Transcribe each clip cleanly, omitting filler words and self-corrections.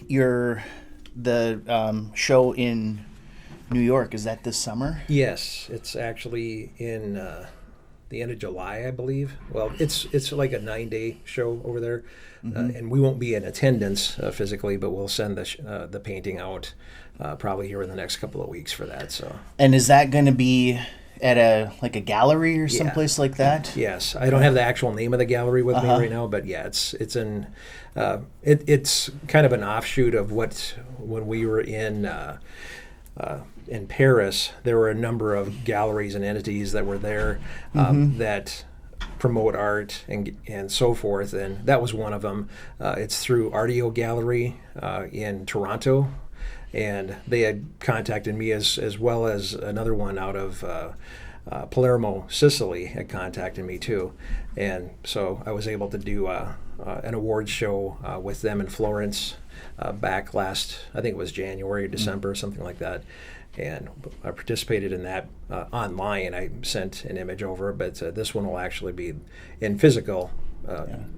the show in New York, is that this summer? Yes, it's actually in the end of July, I believe. Well, it's like a 9-day show over there, and we won't be in attendance physically, but we'll send the painting out probably here in the next couple of weeks for that. So. And is that going to be at a gallery or someplace like that? Yes, I don't have the actual name of the gallery with me right now, but yeah, it's in it's kind of an offshoot of when we were in Paris. There were a number of galleries and entities that were there that promote art and so forth, and that was one of them. It's through Artio Gallery in Toronto. And they had contacted me as well as another one out of Palermo, Sicily, had contacted me too. And so I was able to do an awards show with them in Florence back last, I think it was January, December, something like that. And I participated in that online. I sent an image over, but this one will actually be in physical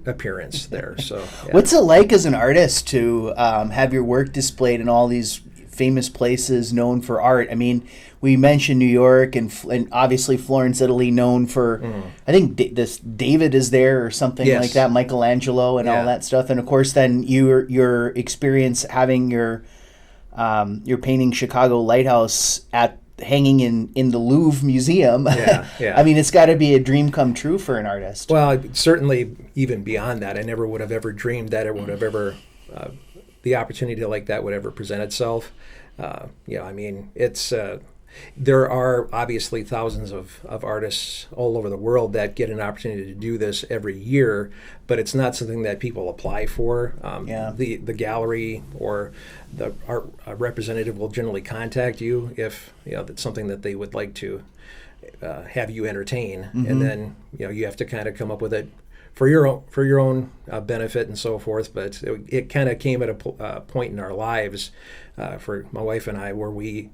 appearance there. So, yeah. What's it like as an artist to have your work displayed in all these famous places known for art? I mean, we mentioned New York and obviously Florence, Italy, known for, I think this David is there or something like that, Michelangelo and all that stuff. And of course, then your experience having your painting Chicago Lighthouse hanging in the Louvre Museum. I mean, it's got to be a dream come true for an artist. Well, certainly even beyond that, I never would have ever dreamed that it would have ever, the opportunity like that would ever present itself. I mean, it's there are obviously thousands of artists all over the world that get an opportunity to do this every year, but it's not something that people apply for. The gallery or the art representative will generally contact you if that's something that they would like to have you entertain, and then you have to kind of come up with it for your own benefit and so forth. But it kind of came at a point in our lives for my wife and I where we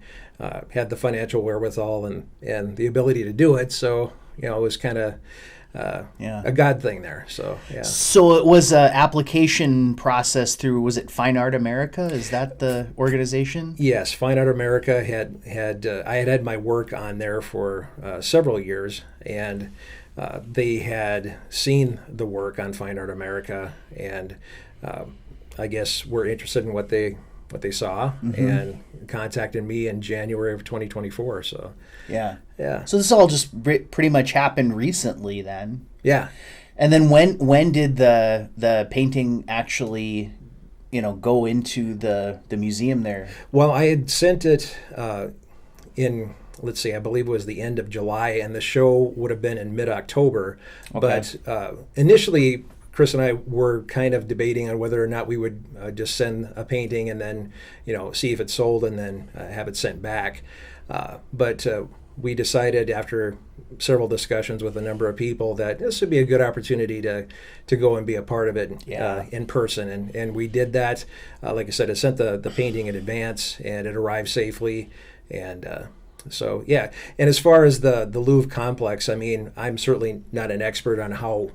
had the financial wherewithal and the ability to do it. So it was kind of a God thing there. So So it was an application process through, was it Fine Art America? Is that the organization? Yes, Fine Art America I had my work on there for several years, and they had seen the work on Fine Art America, and I guess were interested in what they saw, and contacted me in January of 2024. So so this all just pretty much happened recently then. And then when did the painting actually go into the museum there? Well, I had sent it in, let's see, I believe it was the end of July, and the show would have been in mid-October. But initially, Chris and I were kind of debating on whether or not we would just send a painting and then, see if it's sold and then have it sent back. But we decided after several discussions with a number of people that this would be a good opportunity to go and be a part of it in person. And we did that. Like I said, I sent the painting in advance, and it arrived safely. And so, yeah. And as far as the Louvre complex, I mean, I'm certainly not an expert on how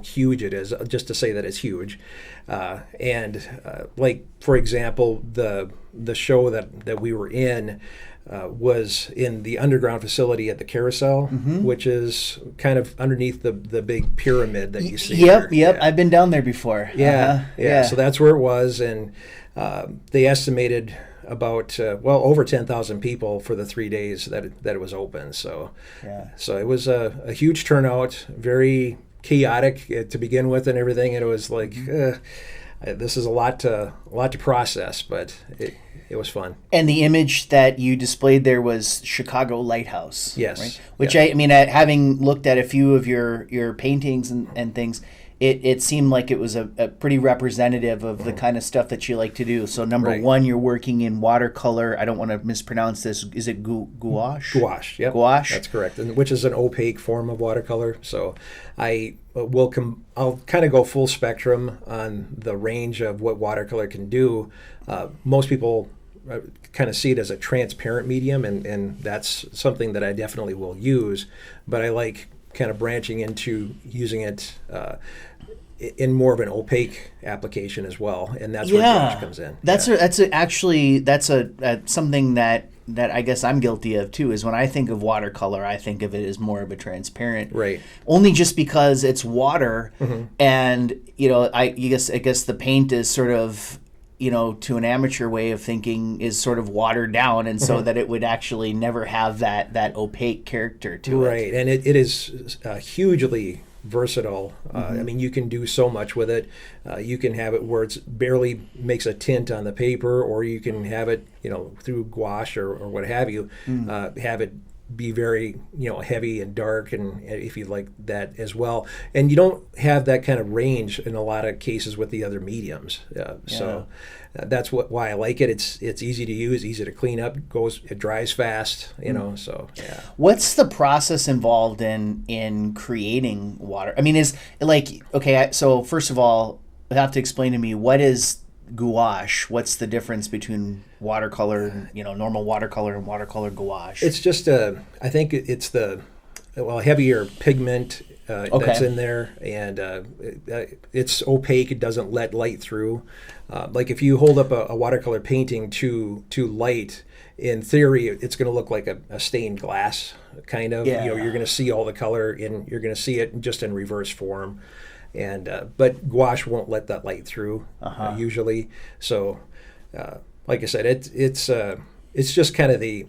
huge it is, just to say that it's huge. Like, for example, the show that we were in was in the underground facility at the Carousel, which is kind of underneath the big pyramid that you see. Yep. I've been down there before. So that's where it was, and they estimated about over 10,000 people for the 3 days that it was open. So it was a huge turnout, very chaotic to begin with and everything, and it was like this is a lot to process, but it was fun. And the image that you displayed there was Chicago Lighthouse. Yes. Right? Which I mean, having looked at a few of your paintings and things, it seemed like it was a pretty representative of the kind of stuff that you like to do. So number one, you're working in watercolor. I don't want to mispronounce this. Is it gouache? Gouache, yep. Gouache? That's correct, and which is an opaque form of watercolor. So I'll kind of go full spectrum on the range of what watercolor can do. Most people kind of see it as a transparent medium, and that's something that I definitely will use. But I like kind of branching into using it in more of an opaque application as well, and that's where gouache comes in. That's something that I guess I'm guilty of too. Is when I think of watercolor, I think of it as more of a transparent, right? Only just because it's water, and I guess the paint is sort of, to an amateur way of thinking, is sort of watered down, and so that it would actually never have that opaque character to it. Right, and it is hugely versatile. I mean, you can do so much with it. You can have it where it's barely makes a tint on the paper, or you can have it, through gouache or what have you, have it be very, heavy and dark, and if you like that as well. And you don't have that kind of range in a lot of cases with the other mediums. So that's why I like it. It's easy to use, easy to clean up, it dries fast, so yeah. What's the process involved in creating water? I mean, is okay, so first of all, you have to explain to me, what is gouache? What's the difference between watercolor, normal watercolor and watercolor gouache? It's just I think it's the heavier pigment that's in there, and it's opaque. It doesn't let light through. Like if you hold up a watercolor painting too light, in theory, it's going to look like a stained glass kind of. Yeah. You're going to see all the color, and you're going to see it just in reverse form. And but gouache won't let that light through usually. So, like I said, it's just kind of the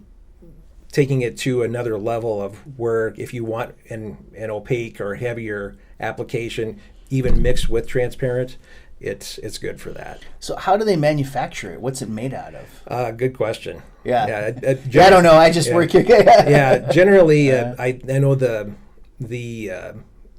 taking it to another level of where if you want an opaque or heavier application, even mixed with transparent, it's good for that. So how do they manufacture it? What's it made out of? Good question. Yeah. I don't know. I just work here. Yeah. Generally, I know the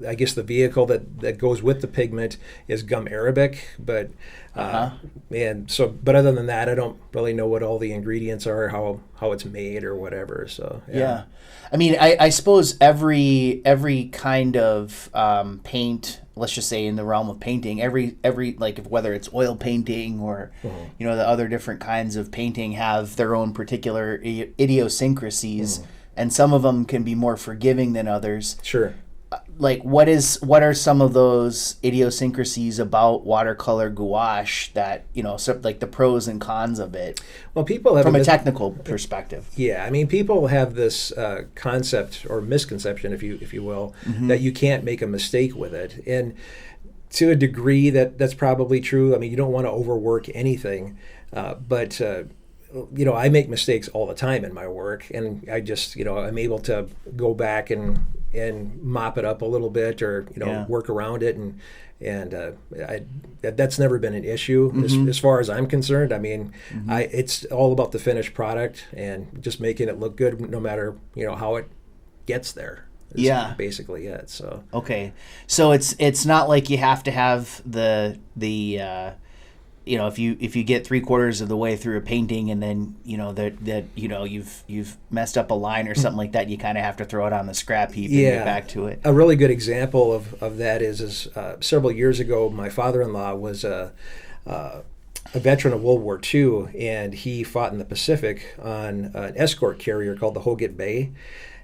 I guess the vehicle that goes with the pigment is gum arabic, but but other than that, I don't really know what all the ingredients are, how it's made or whatever. So yeah. I mean, I suppose every kind of paint, let's just say in the realm of painting, every like whether it's oil painting or the other different kinds of painting have their own particular idiosyncrasies, and some of them can be more forgiving than others. Sure. Like what are some of those idiosyncrasies about watercolor gouache that like the pros and cons of it? Well, people have from a technical perspective. Yeah, I mean, people have this concept or misconception, if you will, that you can't make a mistake with it, and to a degree that's probably true. I mean, you don't want to overwork anything, but I make mistakes all the time in my work, and I just I'm able to go back and mop it up a little bit, or work around it, and that's never been an issue as far as I'm concerned. I mean, it's all about the finished product and just making it look good, no matter how it gets there. Is basically it. So okay, so it's not like you have to have the if you get 3/4 of the way through a painting and then you've messed up a line or something like that, you kind of have to throw it on the scrap heap and get back to it. A really good example of that is several years ago, my father-in-law was a veteran of World War II, and he fought in the Pacific on an escort carrier called the Hoget Bay,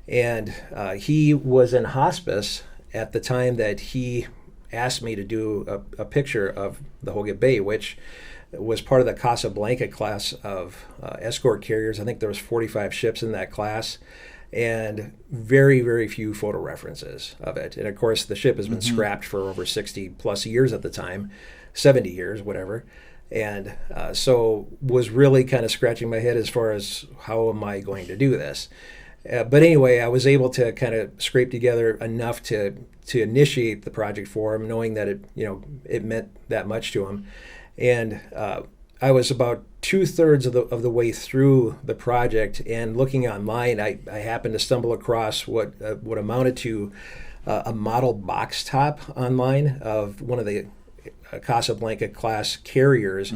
and he was in hospice at the time that he asked me to do a picture of the Hoget Bay, which was part of the Casablanca class of escort carriers. I think there was 45 ships in that class, and very, very few photo references of it. And of course, the ship has been scrapped for over 60 plus years at the time, 70 years, whatever. And so was really kind of scratching my head as far as how am I going to do this? But anyway, I was able to kind of scrape together enough to initiate the project for him, knowing that it meant that much to him. And I was about 2/3 of the way through the project, and looking online, I happened to stumble across what amounted to a model box top online of one of the Casablanca class carriers.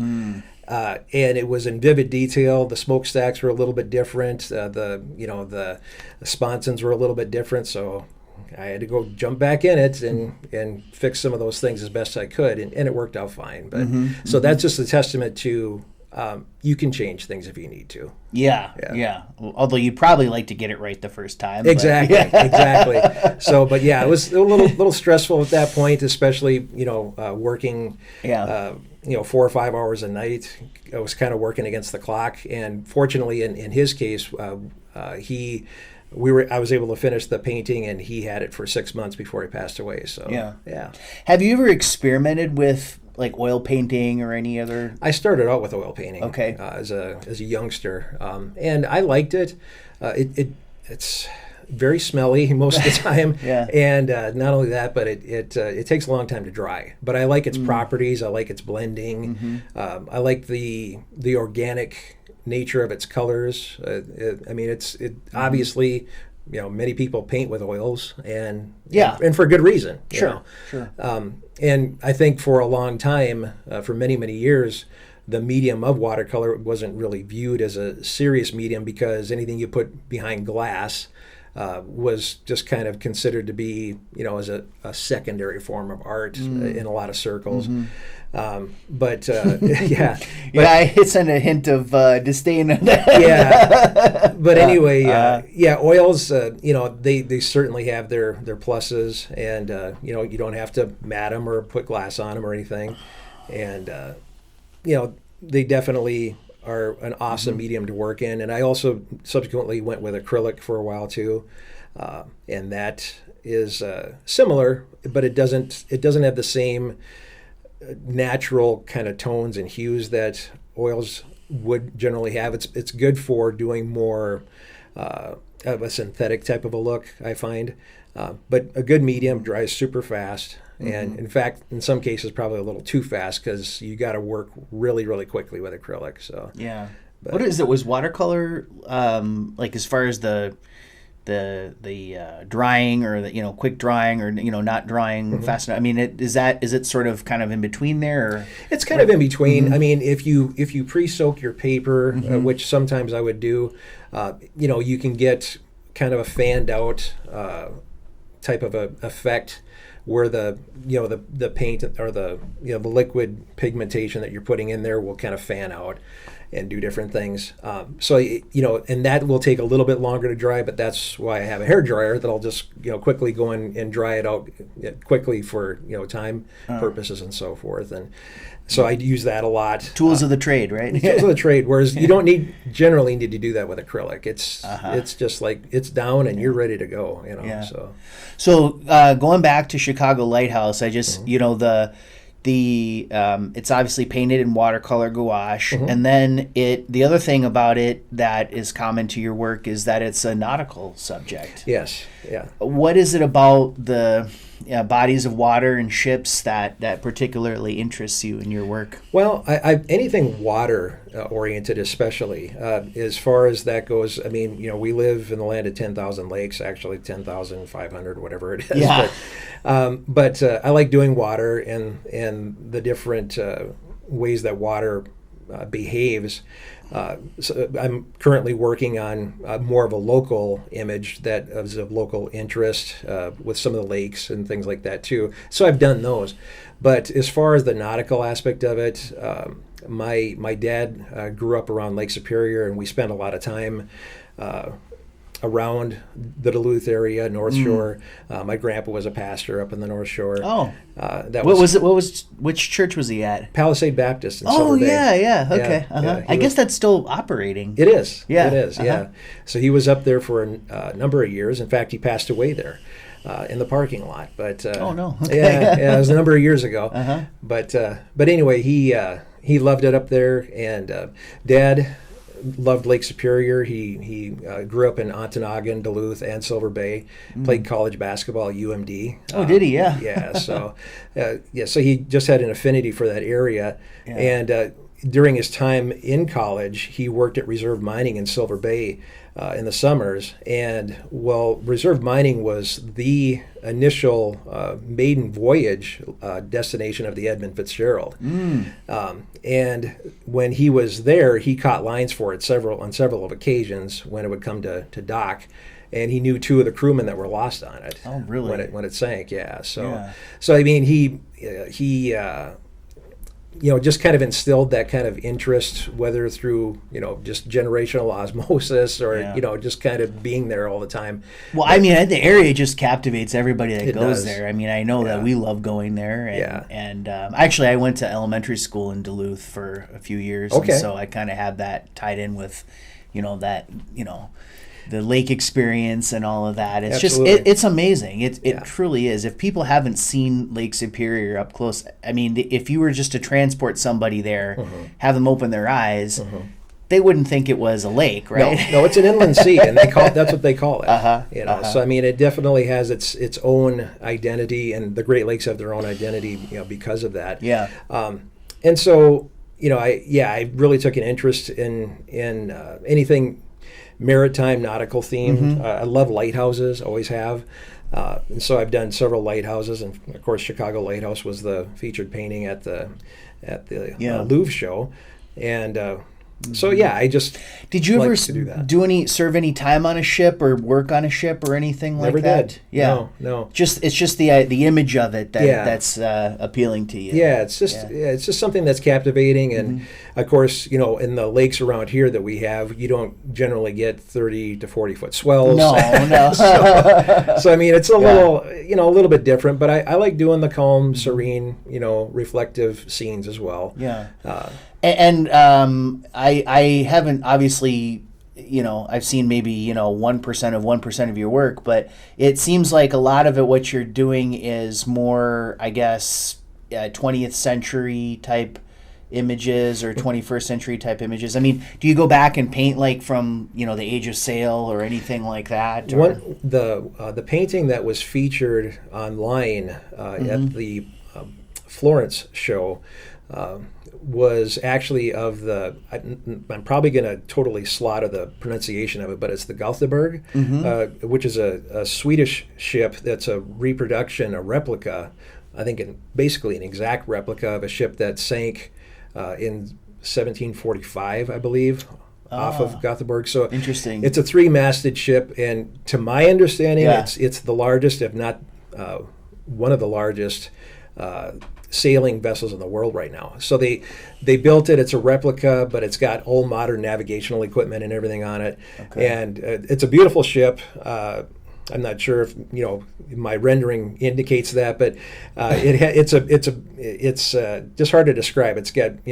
And it was in vivid detail. The smokestacks were a little bit different. The sponsons were a little bit different. So I had to go jump back in it and fix some of those things as best I could, and it worked out fine. But so that's just a testament to you can change things if you need to. Yeah. Although you'd probably like to get it right the first time. Exactly, But, exactly. So, but yeah, it was a little stressful at that point, especially working 4 or 5 hours a night. I was kind of working against the clock, and fortunately, in his case, I was able to finish the painting, and he had it for 6 months before he passed away. So yeah. Have you ever experimented with like oil painting or any other? I started out with oil painting. Okay. As a youngster, and I liked it. It's very smelly most of the time. Yeah. And not only that, but it takes a long time to dry. But I like its properties. I like its blending. I like the organic nature of its colors. Obviously, many people paint with oils, and for good reason. Sure. And I think for a long time, for many, many years, the medium of watercolor wasn't really viewed as a serious medium, because anything you put behind glass was just kind of considered to be, as a secondary form of art in a lot of circles. It's in a hint of disdain. But anyway, oils, they certainly have their pluses, and you don't have to mat them or put glass on them or anything, and they definitely are an awesome medium to work in. And I also subsequently went with acrylic for a while too, and that is similar, but it doesn't have the same natural kind of tones and hues that oils would generally have. It's good for doing more of a synthetic type of a look, I find, but a good medium dries super fast. And in fact, in some cases, probably a little too fast, because you got to work really, really quickly with acrylic. So But what is it? Was watercolor like as far as the drying, or the quick drying, or not drying fast enough? I mean, is it sort of kind of in between there? Or? It's kind of in between. I mean, if you pre-soak your paper, which sometimes I would do, you can get kind of a fanned out type of a effect, where the paint or the liquid pigmentation that you're putting in there will kind of fan out and do different things. And that will take a little bit longer to dry, but that's why I have a hair dryer that I'll just quickly go in and dry it out quickly for time purposes and so forth. And so I use that a lot. Tools of the trade, right? Tools of the trade. Whereas you don't generally need to do that with acrylic. It's just like it's down and you're ready to go. So going back to Chicago Lighthouse, I just it's obviously painted in watercolor gouache, and then the other thing about it that is common to your work is that it's a nautical subject. Yes. Yeah. What is it about the bodies of water and ships that particularly interests you in your work? Well, I anything water oriented, especially as far as that goes. I mean, we live in the land of 10,000 lakes, actually 10,500, whatever it is. Yeah. But I like doing water and the different ways that water behaves. So I'm currently working on more of a local image that is of local interest with some of the lakes and things like that too. So I've done those. But as far as the nautical aspect of it, my dad grew up around Lake Superior, and we spent a lot of time around the Duluth area, North Shore. My grandpa was a pastor up in the North Shore. Oh, which church was he at? Palisade Baptist in Silver Bay. Yeah. Okay. I guess that's still operating. It is. Yeah. It is. Yeah. So he was up there for a number of years. In fact, he passed away there in the parking lot. But oh no. Okay. Yeah, it was a number of years ago. But anyway, he loved it up there, and Dad loved Lake Superior. He grew up in Ontonagon, Duluth, and Silver Bay. Played college basketball at UMD. Oh, did he? Yeah. Yeah. So, so he just had an affinity for that area. Yeah. And during his time in college, he worked at Reserve Mining in Silver Bay in the summers. And Reserve Mining was the initial maiden voyage destination of the Edmund Fitzgerald. And when he was there, he caught lines for it on several occasions when it would come to dock. And he knew two of the crewmen that were lost on it. Oh, really? When it sank, yeah. So I mean, he just kind of instilled that kind of interest, whether through, just generational osmosis or, just kind of being there all the time. Well, I mean, the area just captivates everybody that goes does. there. I mean, I know that we love going there. And actually, I went to elementary school in Duluth for a few years. Okay. And so I kind of had that tied in with, the lake experience and all of that. It's Absolutely. just, it's amazing. It truly is. If people haven't seen Lake Superior up close, I mean, if you were just to transport somebody there, have them open their eyes, they wouldn't think it was a lake, right? No, it's an inland sea, and that's what they call it. So I mean, it definitely has its own identity, and the Great Lakes have their own identity, because of that. Yeah. And so, I really took an interest in anything maritime, nautical themed. I love lighthouses, always have. And so I've done several lighthouses, and of course, Chicago Lighthouse was the featured painting at the Louvre show, and so I just did you ever to do that. serve any time on a ship or work on a ship or anything like Never that? did. Yeah, no. It's just the image of it that's appealing to you. Yeah, it's just something that's captivating, and of course, in the lakes around here that we have, you don't generally get 30 to 40 foot swells. No. So I mean, it's a little bit different, but I like doing the calm, serene, reflective scenes as well. Yeah. I haven't obviously, I've seen maybe 1% of your work, but it seems like a lot of it, what you're doing is more, I guess, 20th century type images or 21st century type images. I mean, do you go back and paint like from the Age of Sail or anything like that? Or? The painting that was featured online at the Florence show was actually of I'm probably going to totally slaughter the pronunciation of it, but it's the Gothenburg, which is a Swedish ship that's a reproduction, a replica, I think basically an exact replica of a ship that sank in 1745, I believe, off of Gothenburg. So interesting. It's a 3-masted ship, and to my understanding, it's the largest, if not one of the largest sailing vessels in the world right now. So they built it. It's a replica, but it's got all modern navigational equipment and everything on it. Okay. And it's a beautiful ship. I'm not sure if my rendering indicates that, but it's just hard to describe. It's got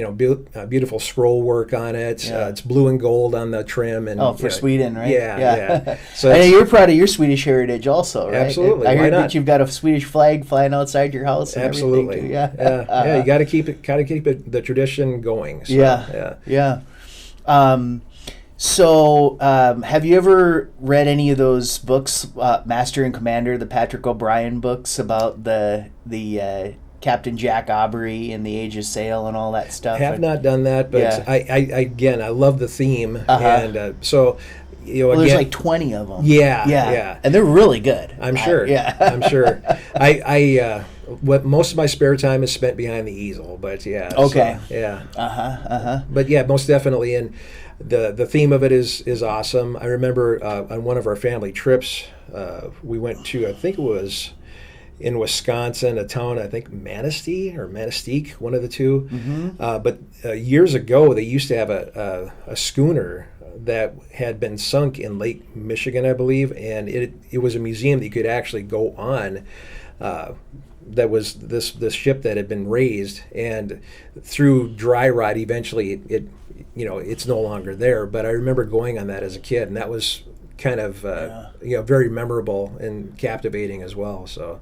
beautiful scroll work on it. It's blue and gold on the trim, and for Sweden, right? Yeah. So I know you're proud of your Swedish heritage, also, right? Absolutely. I heard that you've got a Swedish flag flying outside your house. And absolutely. Everything, yeah. You got to keep the tradition going. So, yeah. So, have you ever read any of those books, Master and Commander, the Patrick O'Brien books about the Captain Jack Aubrey and the Age of Sail and all that stuff? I have not done that, but I love the theme, and so. There's like 20 of them. Yeah, and they're really good. I'm sure. I'm sure. What most of my spare time is spent behind the easel, but okay. So, But most definitely, and the theme of it is awesome. I remember on one of our family trips, we went to, I think it was in Wisconsin, a town, I think Manistee or Manistique, one of the two. But years ago, they used to have a schooner that had been sunk in Lake Michigan, I believe, and it was a museum that you could actually go on. That was this ship that had been raised, and through dry rot, eventually it's no longer there. But I remember going on that as a kid, and that was kind of very memorable and captivating as well. So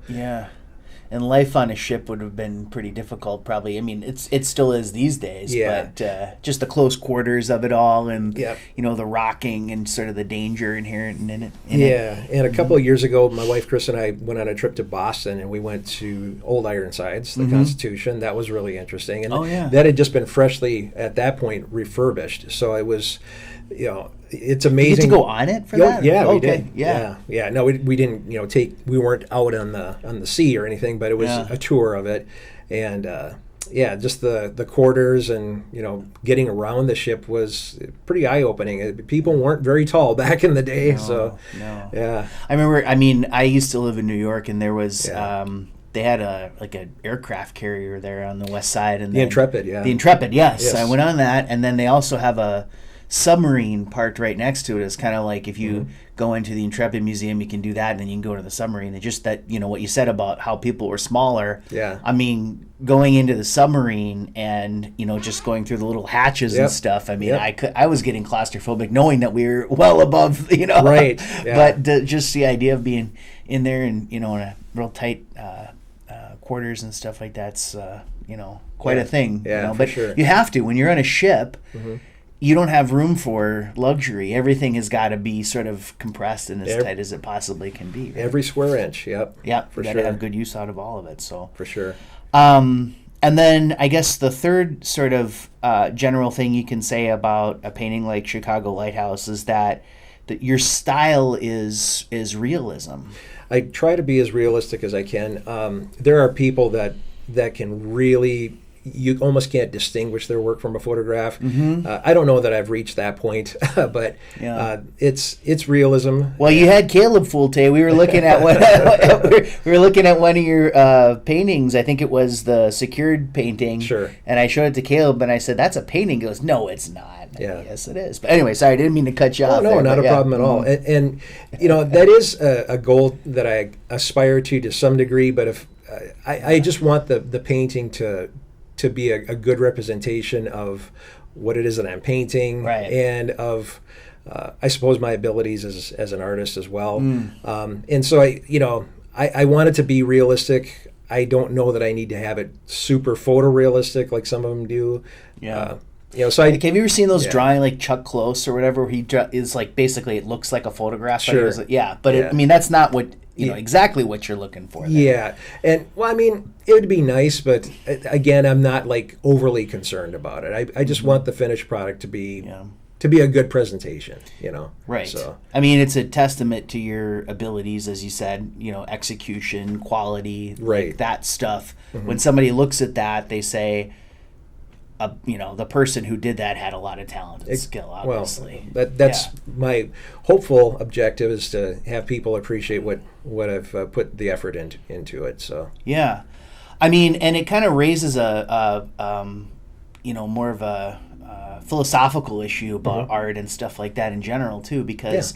and life on a ship would have been pretty difficult, probably. I mean, it still is these days, but just the close quarters of it all, and the rocking and sort of the danger inherent in it. And a couple of years ago, my wife Chris and I went on a trip to Boston, and we went to Old Ironsides, the Constitution. That was really interesting, and that had just been freshly at that point refurbished. So it was, it's amazing. You get to go on it for that? Yeah, we did. Yeah. No, we didn't. We weren't out on the sea or anything, but it was a tour of it, and just the quarters and getting around the ship was pretty eye opening. People weren't very tall back in the day, No. I remember. I used to live in New York, and there was they had an aircraft carrier there on the west side, and The Intrepid, yeah. The Intrepid, yes. Yes. I went on that, and then they also have a submarine parked right next to it. It's kind of like if you go into the Intrepid Museum, you can do that, and then you can go to the submarine. And just that, what you said about how people were smaller. Yeah. I mean, going into the submarine and just going through the little hatches and stuff. I mean, I was getting claustrophobic knowing that we were well above. Right. Yeah. But just the idea of being in there and in a real tight quarters and stuff like that's quite a thing. Yeah, for but sure. you have to when you're on a ship. You don't have room for luxury. Everything has got to be sort of compressed and as tight as it possibly can be. Right? Every square inch. Yep. Yep. For got sure. to have good use out of all of it. So for sure. And then I guess the third sort of general thing you can say about a painting like Chicago Lighthouse is that your style is realism. I try to be as realistic as I can. There are people that can really, you almost can't distinguish their work from a photograph. I don't know that I've reached that point, but it's realism. Well, you had Caleb Fulte. We were looking at one of your paintings. I think it was the secured painting. Sure. And I showed it to Caleb, and I said, "That's a painting." He goes, "No, it's not." Yeah. Yes, it is. But anyway, sorry, I didn't mean to cut you off. No, there, not a problem at all. And that is a goal that I aspire to some degree. But if I just want the painting to be a good representation of what it is that I'm painting, right. And of I suppose my abilities as an artist as well. And so I want it to be realistic. I don't know that I need to have it super photorealistic like some of them do. Yeah. So have you ever seen those drawing like Chuck Close or whatever? Where he is like basically it looks like a photograph. Sure. But I mean that's not what exactly what you're looking for. There. Yeah, and well, I mean it would be nice, but again, I'm not like overly concerned about it. I just want the finished product to be a good presentation. Right. So I mean it's a testament to your abilities, as you said. Execution, quality, right. Like that stuff. When somebody looks at that, they say. The person who did that had a lot of talent and skill, obviously. Well, that's my hopeful objective is to have people appreciate what I've put the effort into it. So yeah, I mean, and it kind of raises a more of a philosophical issue about art and stuff like that in general too, because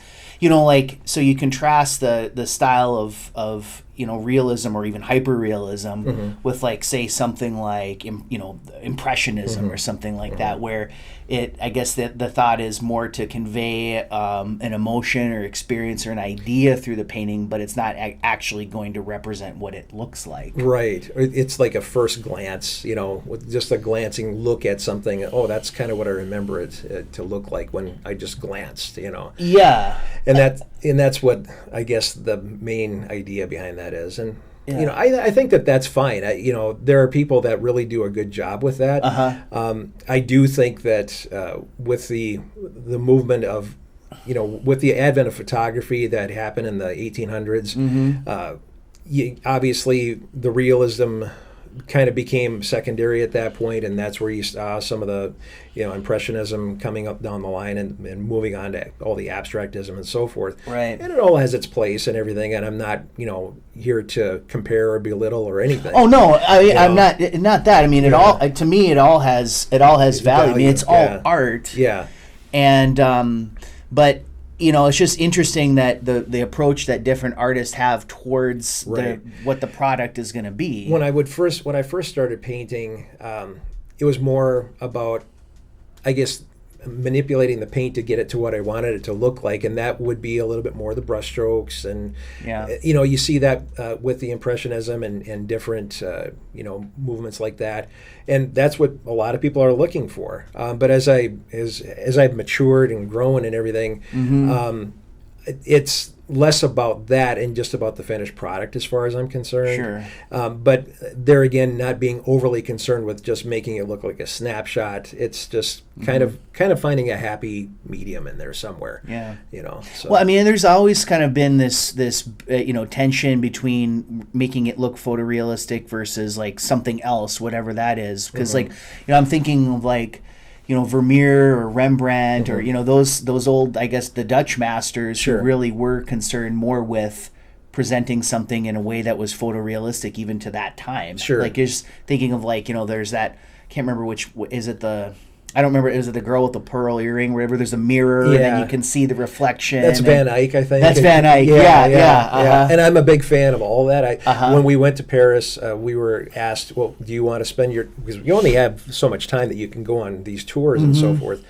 so you contrast the style of realism or even hyperrealism with like say something like impressionism or something like that, where I guess the thought is more to convey an emotion or experience or an idea through the painting, but it's not actually going to represent what it looks like. Right. It's like a first glance, with just a glancing look at something. Oh, that's kind of what I remember it to look like when I just glanced. Yeah. And that's what I guess the main idea behind that is. And I think that's fine. There are people that really do a good job with that. I do think that with the movement of with the advent of photography that happened in the 1800s, obviously the realism kind of became secondary at that point, and that's where you saw some of the impressionism coming up down the line and moving on to all the abstractism and so forth. Right. And it all has its place and everything, and I'm not here to compare or belittle or anything. Oh no, I'm not that. I mean, it all to me it all has value. I mean, it's all art. Yeah. And but it's just interesting that the approach that different artists have towards what the product is going to be. When I first started painting, it was more about, I guess, manipulating the paint to get it to what I wanted it to look like, and that would be a little bit more the brush strokes, and you see that with the impressionism and different movements like that, and that's what a lot of people are looking for. But as I've matured and grown and everything, it's less about that and just about the finished product as far as I'm concerned. Sure. But there again, not being overly concerned with just making it look like a snapshot. It's just kind of finding a happy medium in there somewhere. Yeah. So. Well, I mean, there's always kind of been this tension between making it look photorealistic versus like something else, whatever that is. Because I'm thinking of like Vermeer or Rembrandt or those old, I guess, the Dutch masters who really were concerned more with presenting something in a way that was photorealistic even to that time. Sure. Like just thinking of like, there's that, can't remember I don't remember, is it the girl with the pearl earring, wherever there's a mirror and then you can see the reflection. That's Van Eyck, I think. That's Van Eyck, yeah. And I'm a big fan of all that. When we went to Paris, we were asked, well, do you want to spend because you only have so much time that you can go on these tours and so forth.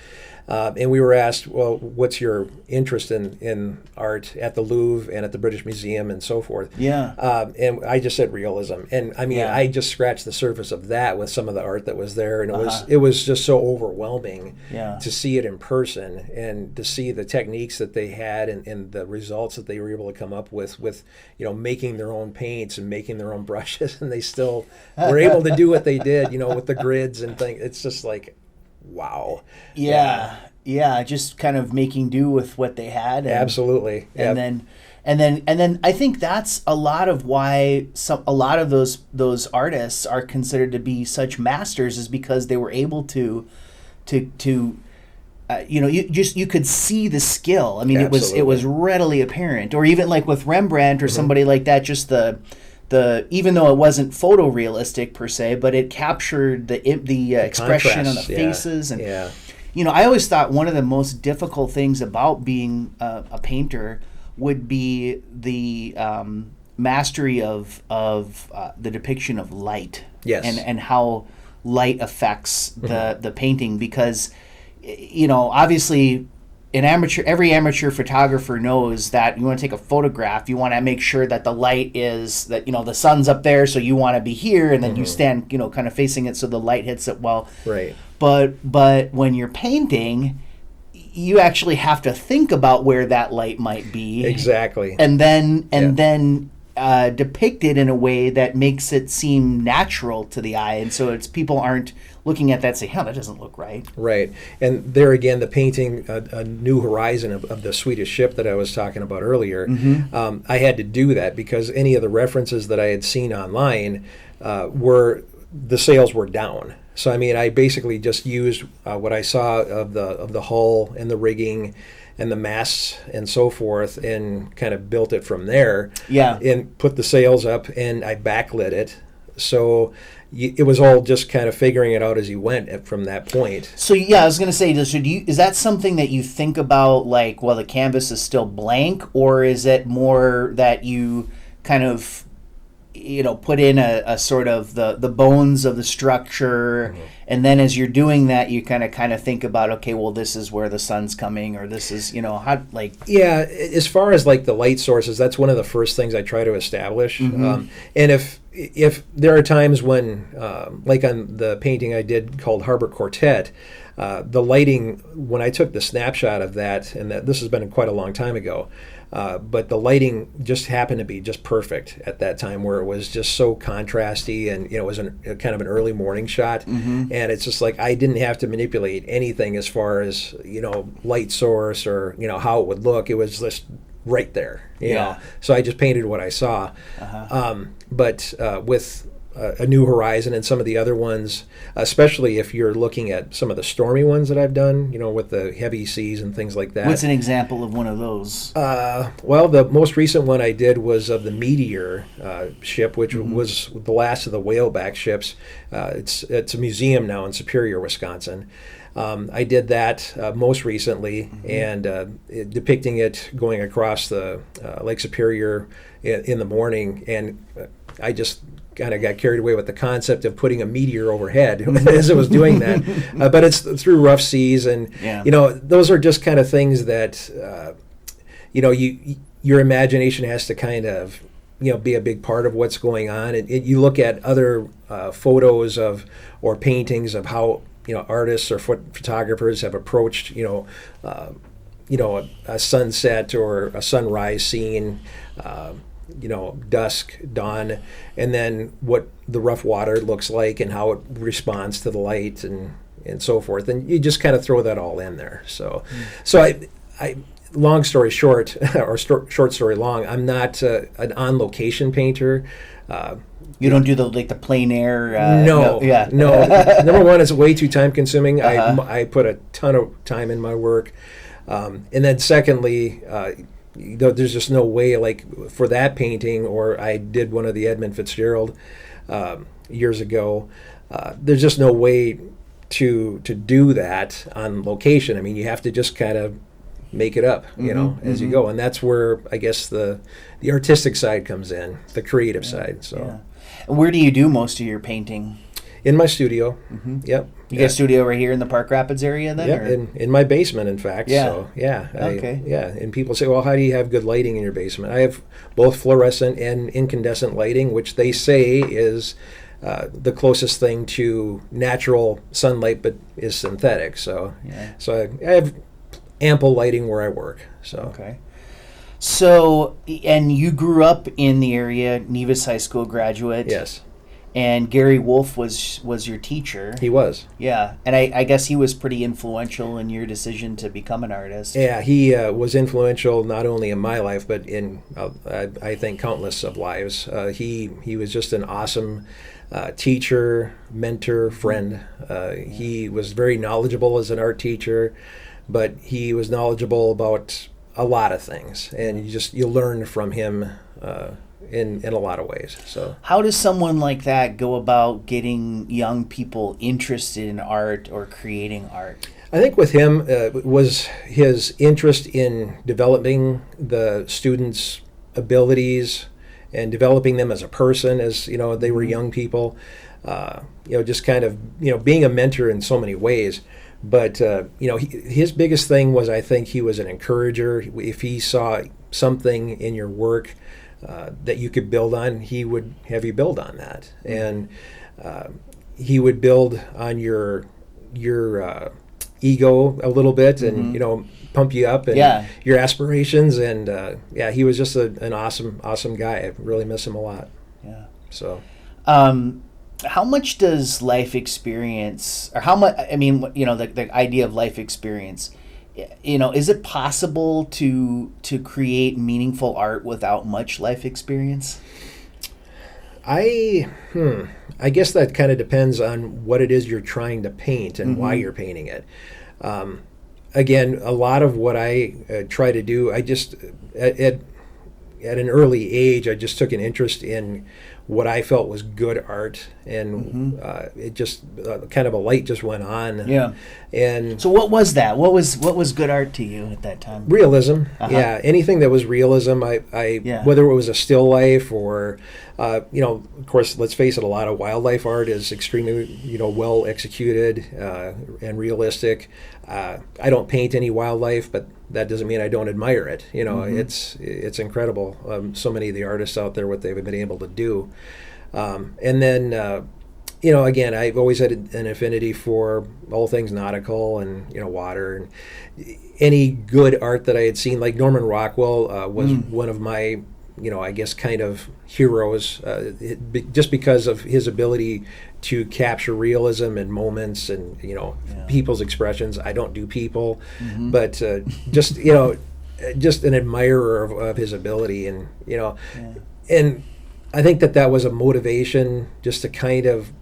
And we were asked, well, what's your interest in art at the Louvre and at the British Museum and so forth? Yeah. And I just said realism. And I mean, I just scratched the surface of that with some of the art that was there. And it was just so overwhelming to see it in person and to see the techniques that they had and the results that they were able to come up with making their own paints and making their own brushes. And they still were able to do what they did, with the grids and things. It's just like, wow. Yeah, just kind of making do with what they had. Absolutely. And then I think that's a lot of why a lot of those artists are considered to be such masters, is because they were able to you could see the skill. I mean, Absolutely. it was readily apparent. Or even like with Rembrandt or somebody like that, just the even though it wasn't photorealistic per se, but it captured the expression on the faces. And I always thought one of the most difficult things about being a painter would be the mastery of the depiction of light. Yes. And how light affects the painting, because obviously every amateur photographer knows that you want to take a photograph, you want to make sure that the light is that the sun's up there, so you want to be here, and then you stand kind of facing it so the light hits it well. Right. But when you're painting, you actually have to think about where that light might be. Exactly. And then depict it in a way that makes it seem natural to the eye, and so it's people aren't looking at that and say, that doesn't look right. Right. And there again, the painting a new horizon of the Swedish ship that I was talking about earlier, I had to do that because any of the references that I had seen online the sales were down. So I mean, I basically just used what I saw of the hull and the rigging and the masts and so forth, and kind of built it from there. Yeah. And put the sails up, and I backlit it. So it was all just kind of figuring it out as you went from that point. So I was going to say, is that something that you think about, like, well, the canvas is still blank, or is it more that you kind of put in a sort of the bones of the structure, and then as you're doing that, you kind of think about, okay, well, this is where the sun's coming, or this is how, like... Yeah, as far as like the light sources, that's one of the first things I try to establish. And if there are times when, like on the painting I did called Harbor Quartet, the lighting, when I took the snapshot of that, and this has been quite a long time ago, but the lighting just happened to be just perfect at that time, where it was just so contrasty, and it was kind of an early morning shot, and it's just like I didn't have to manipulate anything as far as light source or how it would look. It was just right there, you know. So I just painted what I saw. But with A New Horizon and some of the other ones, especially if you're looking at some of the stormy ones that I've done, with the heavy seas and things like that. What's an example of one of those? Well, the most recent one I did was of the Meteor ship, which was the last of the whaleback ships. It's a museum now in Superior, Wisconsin. I did that most recently, and depicting it going across the Lake Superior in the morning, and I just kind of got carried away with the concept of putting a meteor overhead as it was doing that. But it's through rough seas, and those are just kind of things that your imagination has to kind of be a big part of what's going on. You look at other photos or paintings of how artists or photographers have approached a sunset or a sunrise scene, dusk, dawn, and then what the rough water looks like and how it responds to the light and so forth. And you just kind of throw that all in there. So I long story short, or short story long, I'm not an on-location painter. You don't do the plein air? No. Number one, it's way too time consuming. I put a ton of time in my work. And then secondly, there's just no way, like for that painting, or I did one of the Edmund Fitzgerald years ago. There's just no way to do that on location. I mean, you have to just kind of make it up, as you go, and that's where I guess the artistic side comes in, the creative side. So, And where do you do most of your painting? In my studio. Yep. You got a studio right here in the Park Rapids area then? Yeah, in my basement, in fact. Yeah. So, yeah. Okay. And people say, well, how do you have good lighting in your basement? I have both fluorescent and incandescent lighting, which they say is the closest thing to natural sunlight, but is synthetic. So, I have ample lighting where I work. So. Okay. So, and you grew up in the area, Nevis High School graduate. Yes. And Gary Wolf was your teacher. He was. Yeah, and I guess he was pretty influential in your decision to become an artist. Yeah, he was influential not only in my life, but in, I think, countless of lives. He was just an awesome teacher, mentor, friend. He was very knowledgeable as an art teacher, but he was knowledgeable about a lot of things, and you learn from him in a lot of ways. So how does someone like that go about getting young people interested in art or creating art? I think with him was his interest in developing the students' abilities and developing them as a person, as they were young people. Just kind of being a mentor in so many ways. But his biggest thing was, I think, he was an encourager. If he saw something in your work that you could build on, he would have you build on that, and he would build on your ego a little bit, and pump you up, and your aspirations, and he was just an awesome guy. I really miss him a lot. Yeah. So. How much does life experience, or how much? I mean, the idea of life experience. Is it possible to create meaningful art without much life experience? I guess that kind of depends on what it is you're trying to paint and why you're painting it. Again, a lot of what I try to do, I just at an early age, I just took an interest in what I felt was good art, and it just kind of a light just went on. Yeah. And so, what was that? What was good art to you at that time? Realism. Yeah, anything that was realism. I whether it was a still life or, of course, let's face it, a lot of wildlife art is extremely well executed and realistic. I don't paint any wildlife, but that doesn't mean I don't admire it. It's incredible. So many of the artists out there, what they've been able to do. And then, again, I've always had an affinity for all things nautical and, water. And any good art that I had seen, like Norman Rockwell was one of my, I guess kind of heroes, just because of his ability to capture realism and moments and, people's expressions. I don't do people, but just, just an admirer of his ability, and, and I think that was a motivation just to kind of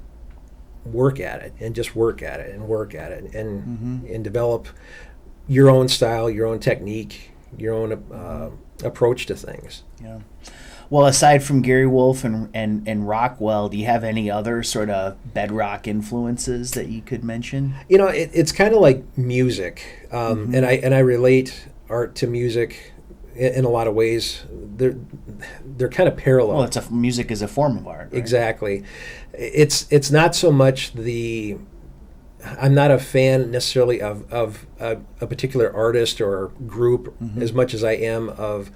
work at it and just work at it and work at it and develop your own style, your own technique, your own approach to things. Yeah. Well, aside from Gary Wolf and Rockwell, do you have any other sort of bedrock influences that you could mention? It's kind of like music, and I relate art to music in a lot of ways. They're kind of parallel. Well, music is a form of art. Right? Exactly. It's not so much I'm not a fan necessarily of a particular artist or group as much as I am of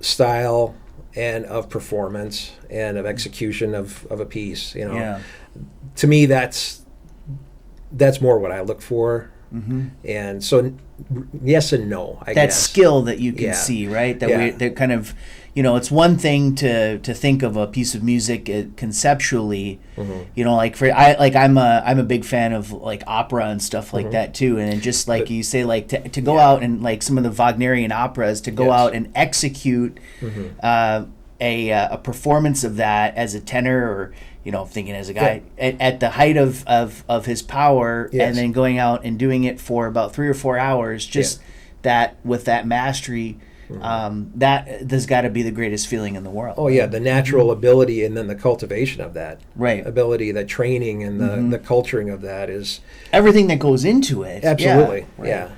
style and of performance and of execution of a piece. To me, that's more what I look for. And so, yes and no. I guess that skill that you can see, right? That kind of, it's one thing to think of a piece of music conceptually. I'm a big fan of like opera and stuff like that too. And just like you say, like to go out and like some of the Wagnerian operas, to go out and execute a performance of that as a tenor, or thinking as a guy at the height of his power, and then going out and doing it for about 3 or 4 hours, just that with that mastery, There's got to be the greatest feeling in the world. Oh yeah, the natural ability, and then the cultivation of that ability, the training, and the culturing of that is everything that goes into it. Absolutely, yeah.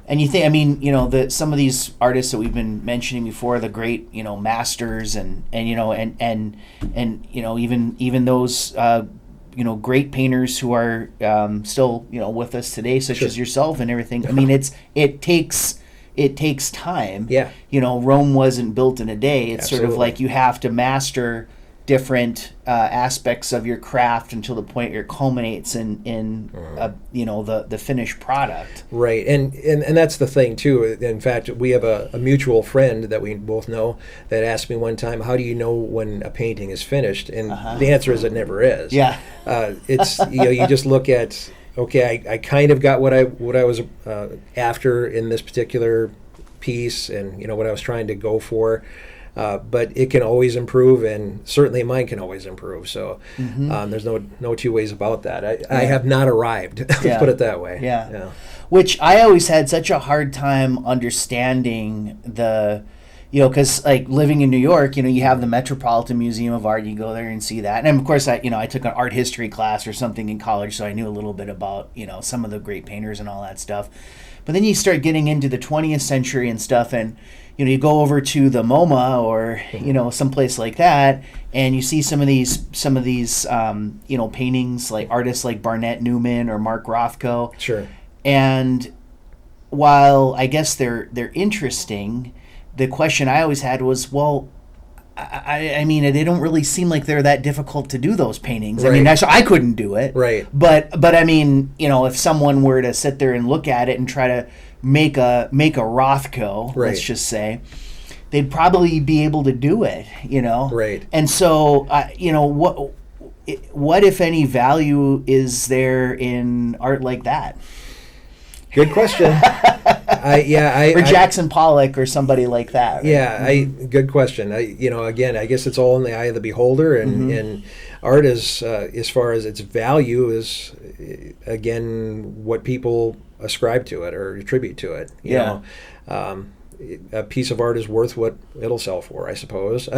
And you think, I mean, some of these artists that we've been mentioning before, the great, masters, and even those great painters who are still with us today, such as yourself and everything. I mean, it takes time. Yeah. Rome wasn't built in a day. It's Absolutely. sort of like you have to master different aspects of your craft until the point where it culminates in the finished product. Right, and that's the thing too. In fact, we have a mutual friend that we both know that asked me one time, "How do you know when a painting is finished?" And the answer is, it never is. Yeah, it's you just look at, okay, I kind of got what I was after in this particular piece, and what I was trying to go for. But it can always improve, and certainly mine can always improve. So there's no two ways about that. I have not arrived, let's put it that way. Yeah. Which I always had such a hard time understanding because like living in New York, you have the Metropolitan Museum of Art. You go there and see that, and of course I took an art history class or something in college, so I knew a little bit about some of the great painters and all that stuff. But then you start getting into the 20th century and stuff, and you go over to the MoMA or someplace like that, and you see some of these paintings, like artists like Barnett Newman or Mark Rothko. Sure. And while I guess they're interesting, the question I always had was, well, I mean, they don't really seem like they're that difficult to do, those paintings. Right. I mean, I couldn't do it. Right. But I mean, if someone were to sit there and look at it and try to make a Rothko, let's just say, they'd probably be able to do it. Right. And so, what if any value is there in art like that? Good question. Or Jackson Pollock or somebody like that. Right? Yeah, good question. Again, I guess it's all in the eye of the beholder, and art is, as far as its value, is again what people ascribe to it or attribute to it. You know, a piece of art is worth what it'll sell for, I suppose.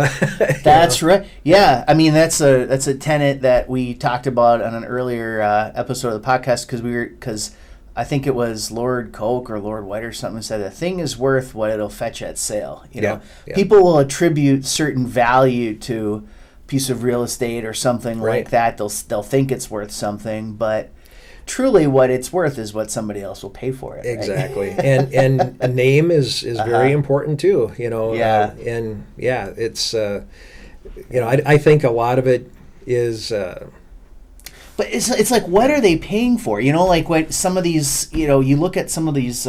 That's right. Yeah, I mean that's a tenet that we talked about on an earlier episode of the podcast, because I think it was Lord Coke or Lord White or something said a thing is worth what it'll fetch at sale. People will attribute certain value to a piece of real estate or something like that. They'll think it's worth something, but truly what it's worth is what somebody else will pay for it. Right? Exactly. and a name is very important too. It's I think a lot of it is. But it's like, what are they paying for? Like what some of these, you look at some of these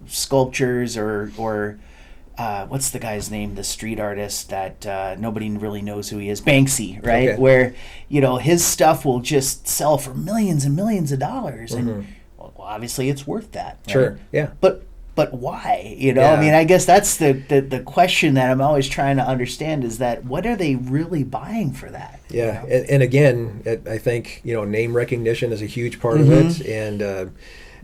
sculptures or what's the guy's name, the street artist that nobody really knows who he is, Banksy, right? Okay. Where, his stuff will just sell for millions and millions of dollars. And well, obviously it's worth that. Right? Sure, yeah. But why? I mean, I guess that's the question that I'm always trying to understand, is that what are they really buying for that? Yeah, and again, I think, name recognition is a huge part of it. And,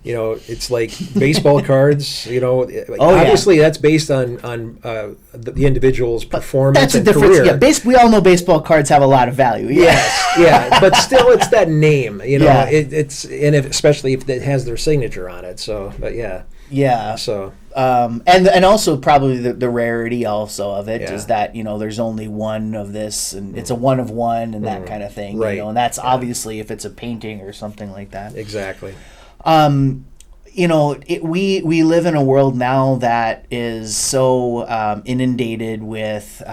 it's like baseball cards, obviously that's based on the individual's performance and career. Yeah, we all know baseball cards have a lot of value. Yes, but still it's that name, it's, and especially if it has their signature on it. So, but yeah. Yeah. So, and also probably the rarity also of it is that there's only one of this, and it's a one of one, and that kind of thing. Right. And that's obviously if it's a painting or something like that. Exactly. We live in a world now that is so inundated with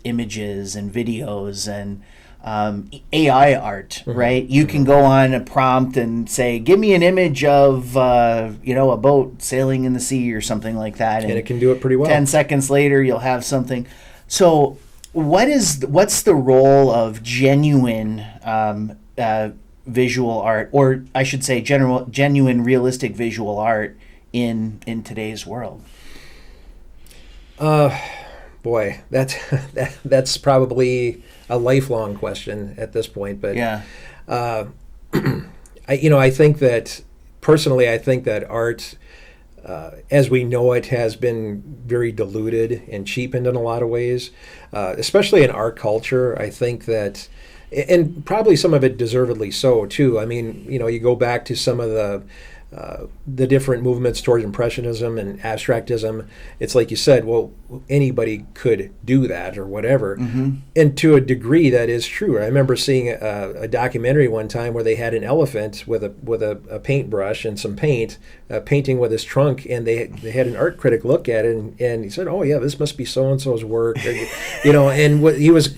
images and videos and AI art, right? You can go on a prompt and say, give me an image of, a boat sailing in the sea or something like that. And it can do it pretty well. 10 seconds later, you'll have something. So what's the role of genuine visual art, or I should say genuine realistic visual art in today's world? Boy, that's probably a lifelong question at this point. But I think that personally, I think that art as we know it, has been very diluted and cheapened in a lot of ways, especially in our culture. I think that, and probably some of it deservedly so too. I mean, you go back to some of the different movements towards Impressionism and Abstractism. It's like you said, well, anybody could do that or whatever. Mm-hmm. And to a degree, that is true. I remember seeing a documentary one time where they had an elephant with a paintbrush and some paint, painting with his trunk, and they had an art critic look at it, and he said, "Oh yeah, this must be so and so's work," and what he was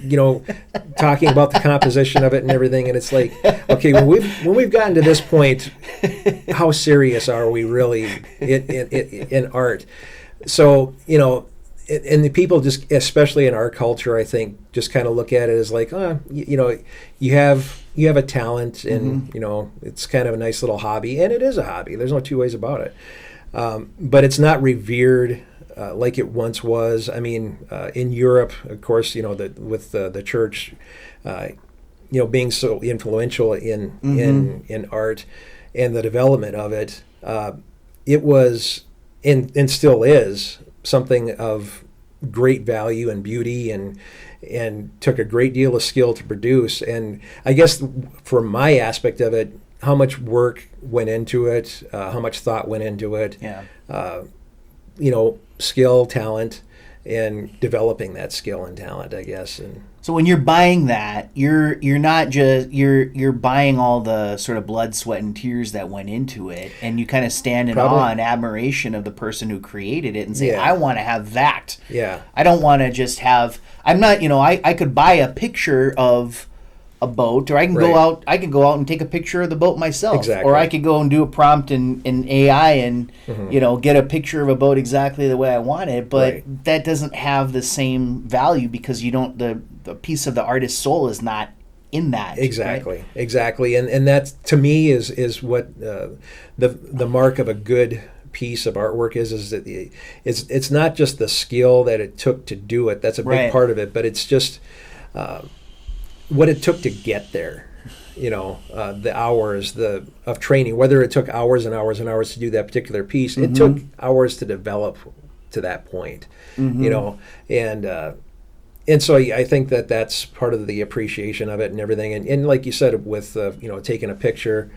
talking about the composition of it and everything. And it's like, okay, when we've gotten to this point, how serious are we really in art? So, and the people, just especially in our culture, I think, just kind of look at it as like, you have a talent, and it's kind of a nice little hobby, and it is a hobby. There's no two ways about it. But it's not revered like it once was. I mean, in Europe, of course, with the church, being so influential in art and the development of it, it was and still is something of great value and beauty, and took a great deal of skill to produce. And I guess for my aspect of it, how much work went into it, how much thought went into it, skill, talent, and developing that skill and talent, I guess. And so when you're buying that, you're not just you're buying all the sort of blood, sweat, and tears that went into it, and you kind of stand in awe and admiration of the person who created it and say, I want to have that. Yeah. I don't want to just have. I'm not. I could buy a picture of a boat, or I can go out. I can go out and take a picture of the boat myself, exactly. Or I could go and do a prompt in AI and get a picture of a boat exactly the way I want it. But that doesn't have the same value because you don't. The piece of the artist's soul is not in that. Exactly, right? Exactly, and that to me is what the mark of a good piece of artwork is that it's not just the skill that it took to do it. That's a big part of it, but it's just what it took to get there. The hours of training, whether it took hours and hours and hours to do that particular piece, it took hours to develop to that point. And so I think that that's part of the appreciation of it and everything. And like you said, with taking a picture,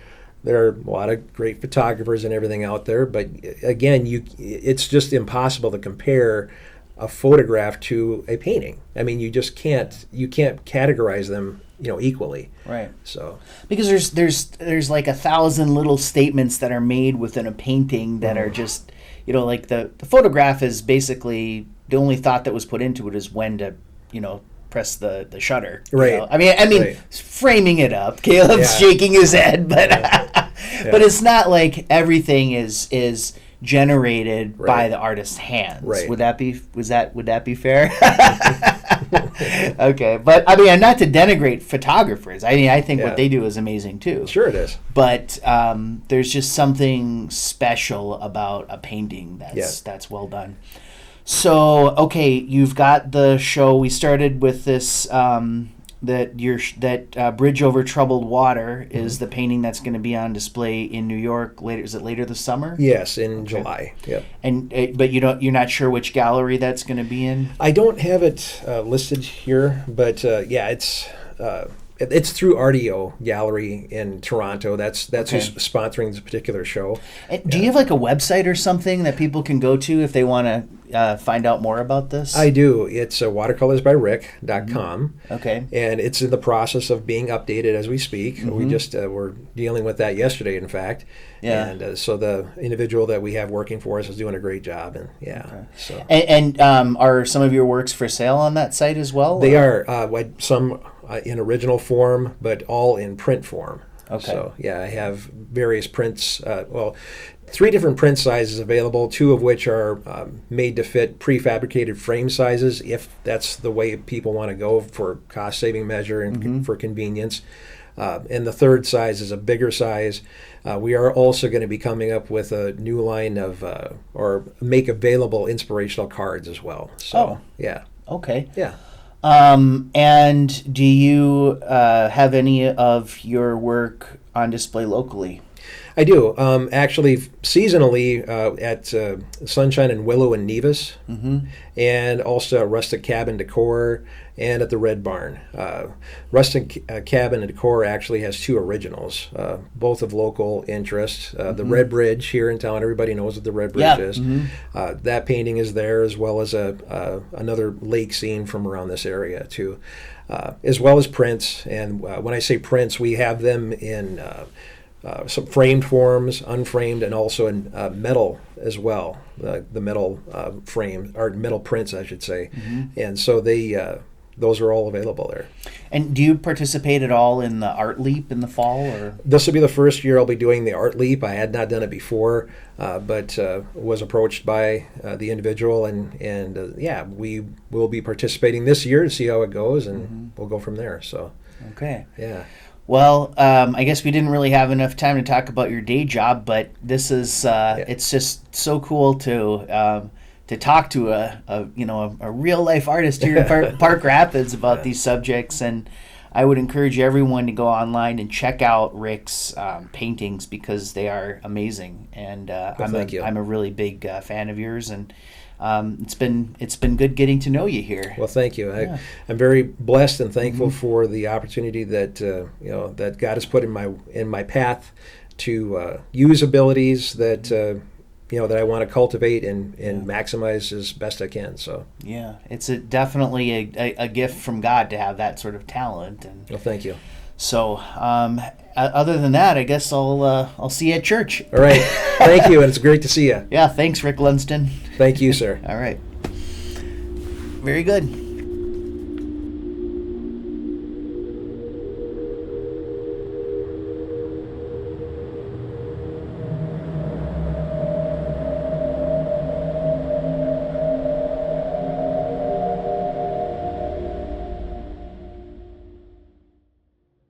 there are a lot of great photographers and everything out there. But again, it's just impossible to compare a photograph to a painting. I mean, you just can't. You can't categorize them, equally. Right. So because there's like 1,000 little statements that are made within a painting that are just like the photograph is basically the only thought that was put into it is when to press the shutter. Right. I mean, framing it up. Caleb's shaking his head, but but it's not like everything is generated by the artist's hands. Right. Would that be fair? Okay, but I mean, not to denigrate photographers. I mean, I think what they do is amazing too. Sure, it is. But there's just something special about a painting that's well done. So, okay, you've got the show. We started with this Bridge Over Troubled Water is the painting that's going to be on display in New York later. Is it later this summer? Yes, in July. Yep. And but you're not sure which gallery that's going to be in? I don't have it listed here, but it's through Artio Gallery in Toronto. That's who's sponsoring this particular show. And do you have like a website or something that people can go to if they want to find out more about this? I do. It's watercolorsbyrick.com. Okay. And it's in the process of being updated as we speak. We just were dealing with that yesterday, in fact. Yeah. And so the individual that we have working for us is doing a great job. And so. And are some of your works for sale on that site as well? They are. Some in original form, but all in print form. Okay. So, I have various prints. 3 different print sizes available, 2 of which are made to fit prefabricated frame sizes, if that's the way people want to go for cost-saving measure and for convenience. And the 3rd size is a bigger size. We are also going to be coming up with a new line of, or make available inspirational cards as well. So, Okay. Yeah. And do you have any of your work on display locally? I do. Actually, seasonally at Sunshine and Willow and Nevis, and also Rustic Cabin Decor, and at the Red Barn. Rustic Cabin and Decor actually has 2 originals, both of local interest. The Red Bridge here in town, everybody knows what the Red Bridge is. That painting is there, as well as another lake scene from around this area too, as well as prints. And when I say prints, we have them in some framed forms, unframed, and also in metal as well. The metal frame, or metal prints, I should say. And so those are all available there. And do you participate at all in the Art Leap in the fall? Or this will be the first year I'll be doing the Art Leap. I had not done it before, but was approached by the individual, and yeah, we will be participating this year to see how it goes, and we'll go from there. So, okay, yeah. Well, I guess we didn't really have enough time to talk about your day job, but this is it's just so cool to talk to a real life artist here in Park Rapids about these subjects. And I would encourage everyone to go online and check out Rick's paintings, because they are amazing. And I'm a really big fan of yours, and it's been good getting to know you here. Well, thank you. I'm very blessed and thankful for the opportunity that that God has put in my path to use abilities that that I want to cultivate and maximize as best I can. So yeah, it's definitely a gift from God to have that sort of talent. And well, thank you. So other than that, I guess I'll see you at church. All right. Thank you, and it's great to see you. Yeah, thanks, Rick Lundsten. Thank you, sir. All right. Very good.